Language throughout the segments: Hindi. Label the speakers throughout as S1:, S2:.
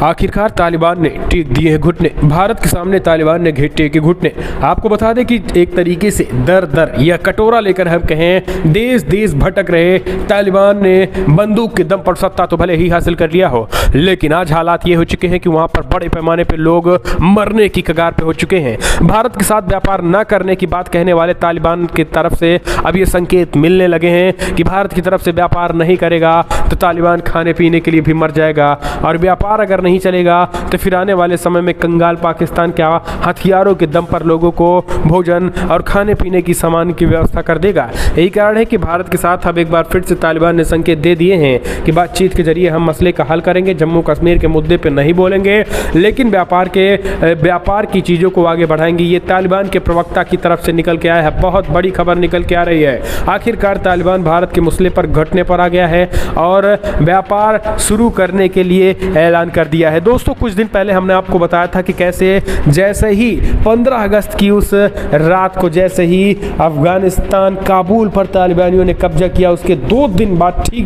S1: आखिरकार तालिबान ने टेक दिए हैं घुटने। भारत के सामने तालिबान ने टेके घुटने। आपको बता दें कि एक तरीके से दर दर या कटोरा लेकर हम कहें देश देश भटक रहे तालिबान ने बंदूक के दम पर सत्ता तो भले ही हासिल कर लिया हो, लेकिन आज हालात ये हो चुके हैं कि वहां पर बड़े पैमाने पर लोग मरने की कगार पे हो चुके हैं। भारत के साथ व्यापार न करने की बात कहने वाले तालिबान की तरफ से अब ये संकेत मिलने लगे हैं कि भारत की तरफ से व्यापार नहीं करेगा तो तालिबान खाने पीने के लिए भी मर जाएगा, और व्यापार अगर नहीं चलेगा तो फिर आने वाले समय में कंगाल पाकिस्तान क्या हथियारों के दम पर लोगों को भोजन और खाने पीने की सामान की व्यवस्था कर देगा। यही कारण है कि भारत के साथ अब एक बार फिर से तालिबान ने संकेत दे दिए हैं कि बातचीत के जरिए हम मसले का हल करेंगे, जम्मू कश्मीर के मुद्दे पर नहीं बोलेंगे, लेकिन व्यापार की चीज़ों को आगे बढ़ाएंगे। ये तालिबान के प्रवक्ता की तरफ से निकल के आया है, बहुत बड़ी खबर निकल के आ रही है। आखिरकार तालिबान भारत के मसले पर घटने पर आ गया है और व्यापार शुरू करने के लिए ऐलान कर दिया है। दोस्तों, कुछ दिन पहले हमने आपको बताया था कि कैसे जैसे ही 15 अगस्त की उस रात को जैसे ही अफगानिस्तान काबुल पर तालिबानियों ने कब्जा किया, उसके ठीक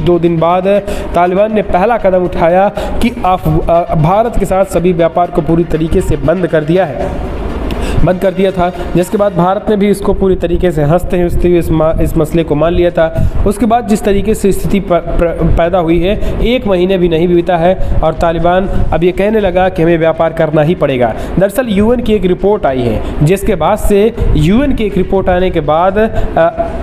S1: 2 दिन बाद तालिबान ने पहला कदम उठाया कि भारत के साथ सभी व्यापार को पूरी तरीके से बंद कर दिया था, जिसके बाद भारत ने भी इसको पूरी तरीके से हंसते हुए इस मसले को मान लिया था। उसके बाद जिस तरीके से स्थिति पैदा हुई है, 1 महीने भी नहीं बीता है और तालिबान अब ये कहने लगा कि हमें व्यापार करना ही पड़ेगा। दरअसल यूएन की एक रिपोर्ट आई है, जिसके बाद से यूएन की एक रिपोर्ट आने के बाद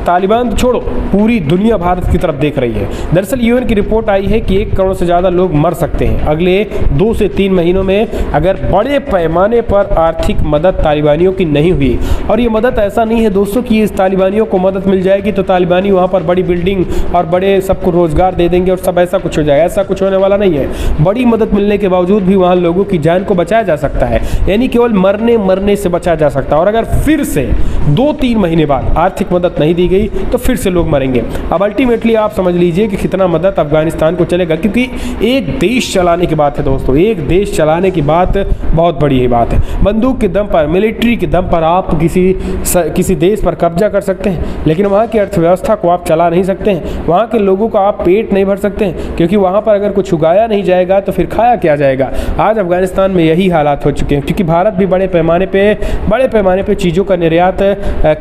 S1: तालिबान तो छोड़ो, पूरी दुनिया भारत की तरफ देख रही है। दरअसल यूएन की रिपोर्ट आई है कि 1 करोड़ से ज़्यादा लोग मर सकते हैं अगले 2 से 3 महीनों में अगर बड़े पैमाने पर आर्थिक मदद तालिबानियों की नहीं हुई। और ये मदद ऐसा नहीं है दोस्तों कि इस तालिबानियों को मदद मिल जाएगी तो तालिबानी वहाँ पर बड़ी बिल्डिंग और बड़े सबको रोजगार दे देंगे और सब ऐसा कुछ हो जाएगा। ऐसा कुछ होने वाला नहीं है। बड़ी मदद मिलने के बावजूद भी वहाँ लोगों की जान को बचाया जा सकता है, यानी केवल मरने से बचाया जा सकता है। और अगर फिर से 2-3 महीने बाद आर्थिक मदद नहीं दी गई तो फिर से लोग मरेंगे। अब अल्टीमेटली आप समझ लीजिए कि कितना मदद अफगानिस्तान को चलेगा, क्योंकि एक देश चलाने की बात है दोस्तों, एक देश चलाने की बात बहुत बड़ी ही बात है। बंदूक के दम पर, मिलिट्री के दम पर आप किसी देश पर कब्जा कर सकते हैं, लेकिन वहाँ की अर्थव्यवस्था को आप चला नहीं सकते हैं, वहाँ के लोगों का आप पेट नहीं भर सकते हैं, क्योंकि वहाँ पर अगर कुछ उगाया नहीं जाएगा तो फिर खाया क्या जाएगा। आज अफगानिस्तान में यही हालात हो चुके हैं, क्योंकि भारत भी बड़े पैमाने पे चीज़ों का निर्यात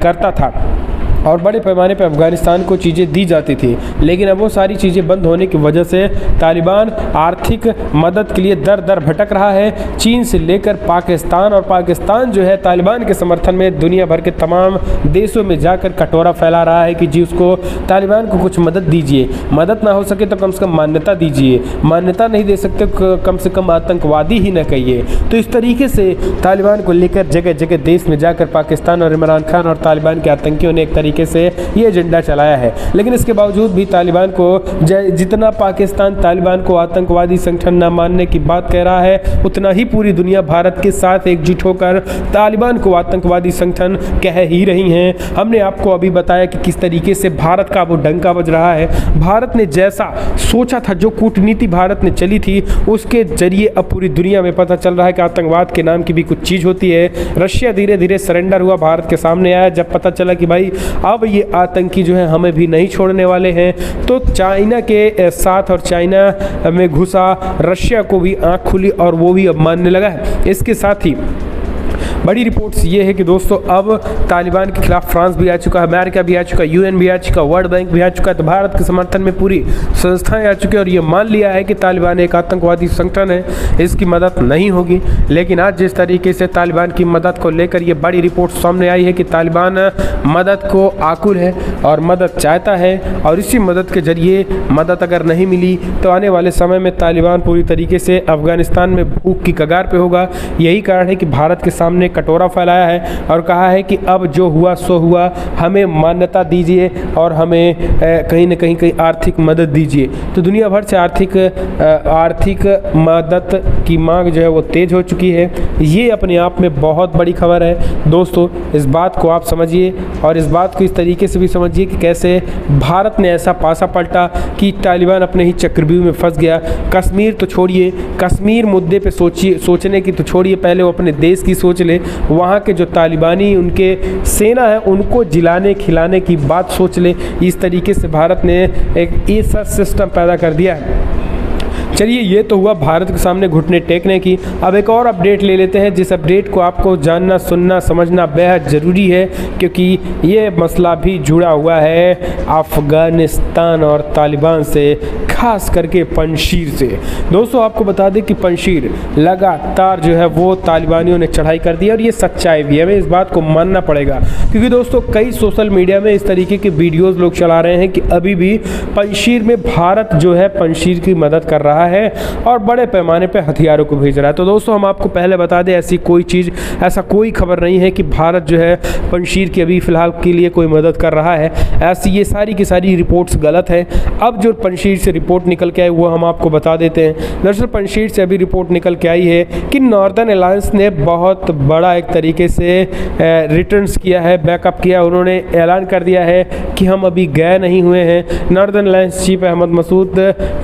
S1: करता था और बड़े पैमाने पर अफगानिस्तान को चीज़ें दी जाती थी, लेकिन अब वो सारी चीज़ें बंद होने की वजह से तालिबान आर्थिक मदद के लिए दर दर भटक रहा है, चीन से लेकर पाकिस्तान। और पाकिस्तान जो है तालिबान के समर्थन में दुनिया भर के तमाम देशों में जाकर कटोरा फैला रहा है कि जी उसको तालिबान को कुछ मदद दीजिए, मदद ना हो सके तो कम से कम मान्यता दीजिए, मान्यता नहीं दे सकते कम से कम आतंकवादी ही न कहिए। तो इस तरीके से तालिबान को लेकर जगह जगह देश में जाकर पाकिस्तान और इमरान खान और तालिबान के आतंकियों ने एक तरीके से ये एजेंडा चलाया है। लेकिन इसके बावजूद भी तालिबान को जितना पाकिस्तान तालिबान को आतंकवादी संगठन न मानने की बात कह रहा है, उतना ही पूरी दुनिया भारत के साथ एकजुट होकर तालिबान को आतंकवादी संगठन कह ही रही हैं। हमने आपको अभी बताया कि किस तरीके से भारत का वो डंका बज रहा है। भारत ने जैसा सोचा था, जो कूटनीति भारत ने चली थी, उसके जरिए अब पूरी दुनिया में पता चल रहा है कि आतंकवाद के नाम की भी कुछ चीज़ होती है। रशिया धीरे धीरे सरेंडर हुआ, भारत के सामने आया जब पता चला कि भाई अब ये आतंकी जो है हमें भी नहीं छोड़ने वाले हैं। तो चाइना के साथ और चाइना में घुसा रशिया को भी आंख खुली और वो भी अब मानने लगा है। इसके साथ ही बड़ी रिपोर्ट्स ये है कि दोस्तों अब तालिबान के खिलाफ फ्रांस भी आ चुका है, अमेरिका भी आ चुका है, यूएन भी आ चुका, वर्ल्ड बैंक भी आ चुका है। तो भारत के समर्थन में पूरी संस्थाएं आ चुकी है और ये मान लिया है कि तालिबान एक आतंकवादी संगठन है, इसकी मदद नहीं होगी। लेकिन आज जिस तरीके से तालिबान की मदद को लेकर ये बड़ी रिपोर्ट सामने आई है कि तालिबान मदद को आकुल है और मदद चाहता है, और इसी मदद के जरिए मदद अगर नहीं मिली तो आने वाले समय में तालिबान पूरी तरीके से अफगानिस्तान में भूख की कगार पे होगा। यही कारण है कि भारत के सामने कटोरा फैलाया है और कहा है कि अब जो हुआ सो हुआ, हमें मान्यता दीजिए और हमें कहीं न कहीं आर्थिक मदद दीजिए। तो दुनिया भर से आर्थिक मदद की मांग जो है वो तेज़ हो चुकी है। ये अपने आप में बहुत बड़ी खबर है दोस्तों। इस बात को आप समझिए और इस बात को इस तरीके से भी समझिए कि कैसे भारत ने ऐसा पासा पलटा कि तालिबान अपने ही चक्रव्यूह में फंस गया। कश्मीर तो छोड़िए, कश्मीर मुद्दे पे सोचने की तो छोड़िए, पहले वो अपने देश की सोच ले। वहाँ के जो तालिबानी उनके सेना है उनको जिलाने खिलाने की बात सोच ले। इस तरीके से भारत ने एक ऐसा सिस्टम पैदा कर दिया है चलिए, ये तो हुआ भारत के सामने घुटने टेकने की। अब एक और अपडेट ले लेते हैं, जिस अपडेट को आपको जानना, सुनना, समझना बेहद ज़रूरी है, क्योंकि ये मसला भी जुड़ा हुआ है अफ़गानिस्तान और तालिबान से, खास करके पंजशीर से। दोस्तों, आपको बता दें कि पंजशीर लगातार जो है वो तालिबानियों ने चढ़ाई कर दी, और ये सच्चाई भी है, हमें इस बात को मानना पड़ेगा। क्योंकि दोस्तों, कई सोशल मीडिया में इस तरीके के वीडियोस लोग चला रहे हैं कि अभी भी पंजशीर में भारत जो है पंजशीर की मदद कर रहा है और बड़े पैमाने पर हथियारों को भेज रहा है। तो दोस्तों, हम आपको पहले बता दें, ऐसा कोई खबर नहीं है कि भारत जो है पंजशीर की अभी फ़िलहाल के लिए कोई मदद कर रहा है। ऐसी ये सारी की सारी रिपोर्ट्स गलत हैं। अब जो पंजशीर से रिपोर्ट निकल के आई वो हम आपको बता देते हैं। दरअसल पंजशीर से अभी रिपोर्ट निकल के आई है कि नॉर्दर्न अलायंस ने बहुत बड़ा एक तरीके से रिटर्न्स किया है, बैकअप किया। उन्होंने ऐलान कर दिया है कि हम अभी गए नहीं हुए हैं। Northern alliance chief Ahmad Massoud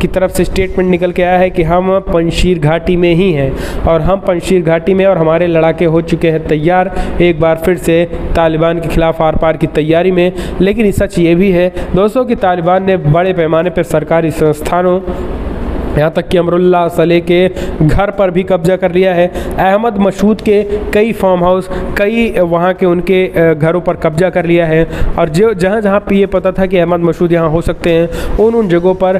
S1: की तरफ से स्टेटमेंट निकल के आया है कि हम पंजशीर घाटी में ही हैं, और हम पंजशीर घाटी में, और हमारे लड़ाके हो चुके हैं तैयार एक बार फिर से तालिबान के खिलाफ आर पार की तैयारी में। लेकिन सच ये भी है दोस्तों कि तालिबान ने बड़े पैमाने पर सरकारी संस्थानों, यहाँ तक कि अमरुल्लाह सलेह के घर पर भी कब्जा कर लिया है। अहमद मसूद के कई फार्म हाउस, कई वहाँ के उनके घरों पर कब्जा कर लिया है। और जो जहाँ पे ये पता था कि अहमद मसूद यहाँ हो सकते हैं, उन जगहों पर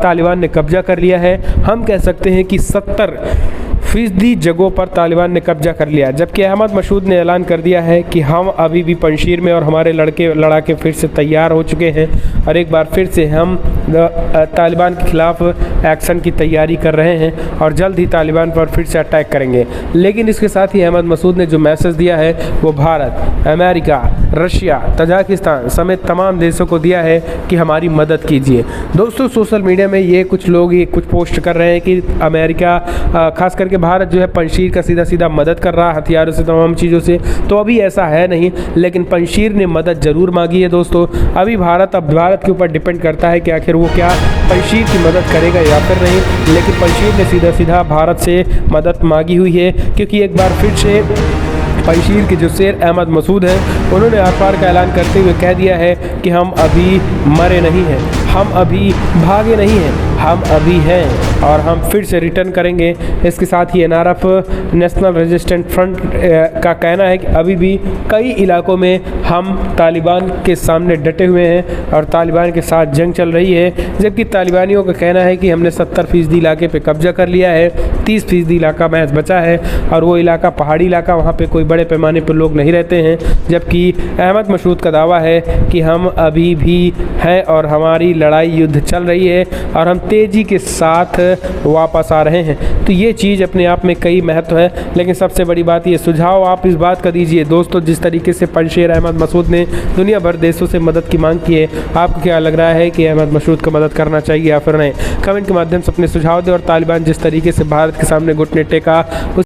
S1: तालिबान ने कब्जा कर लिया है। हम कह सकते हैं कि 70% जगहों पर तालिबान ने कब्जा कर लिया। जबकि अहमद मसूद ने ऐलान कर दिया है कि हम अभी भी पंजशीर में और हमारे लड़ाके फिर से तैयार हो चुके हैं, और एक बार फिर से हम तालिबान के खिलाफ एक्शन की तैयारी कर रहे हैं, और जल्द ही तालिबान पर फिर से अटैक करेंगे। लेकिन इसके साथ ही अहमद मसूद ने जो मैसेज दिया है वो भारत, अमेरिका, रशिया, तजाकिस्तान समेत तमाम देशों को दिया है कि हमारी मदद कीजिए। दोस्तों, सोशल मीडिया में ये कुछ लोग ये कुछ पोस्ट कर रहे हैं कि अमेरिका, खास करके भारत जो है पंजशीर का सीधा सीधा मदद कर रहा है हथियारों से, तमाम चीज़ों से। तो अभी ऐसा है नहीं, लेकिन पंजशीर ने मदद ज़रूर मांगी है। दोस्तों, अभी भारत के ऊपर डिपेंड करता है कि आखिर वो क्या पंजशीर की मदद करेगा या फिर नहीं। लेकिन पंजशीर ने सीधा सीधा भारत से मदद मांगी हुई है, क्योंकि एक बार फिर से पंजशीर के जो शेर अहमद मसूद हैं, उन्होंने आर पार का ऐलान करते हुए कह दिया है कि हम अभी मरे नहीं हैं, हम अभी भागे नहीं हैं, हम अभी हैं और हम फिर से रिटर्न करेंगे। इसके साथ ही NRF नेशनल रेजिस्टेंट फ्रंट का कहना है कि अभी भी कई इलाकों में हम तालिबान के सामने डटे हुए हैं और तालिबान के साथ जंग चल रही है। जबकि तालिबानियों का कहना है कि हमने 70% इलाके पे कब्जा कर लिया है, 30% इलाका महज बचा है, और वो इलाका पहाड़ी इलाका, वहाँ पे कोई बड़े पैमाने पर लोग नहीं रहते हैं। जबकि अहमद मसूद का दावा है कि हम अभी भी हैं और हमारी लड़ाई युद्ध चल रही है और हम तेज़ी के साथ वापस आ रहे हैं। तो ये चीज़ अपने आप में कई महत्व है। लेकिन सबसे बड़ी बात ये सुझाव आप इस बात का दीजिए दोस्तों, जिस तरीके से पंजशीर अहमद मसूद ने दुनिया भर देशों से मदद की मांग की है, आपको क्या लग रहा है कि अहमद मसूद को मदद करना चाहिए या फिर नहीं? कमेंट के माध्यम से अपने सुझाव दें। और तालिबान जिस तरीके से भारत के सामने घुटने टेका,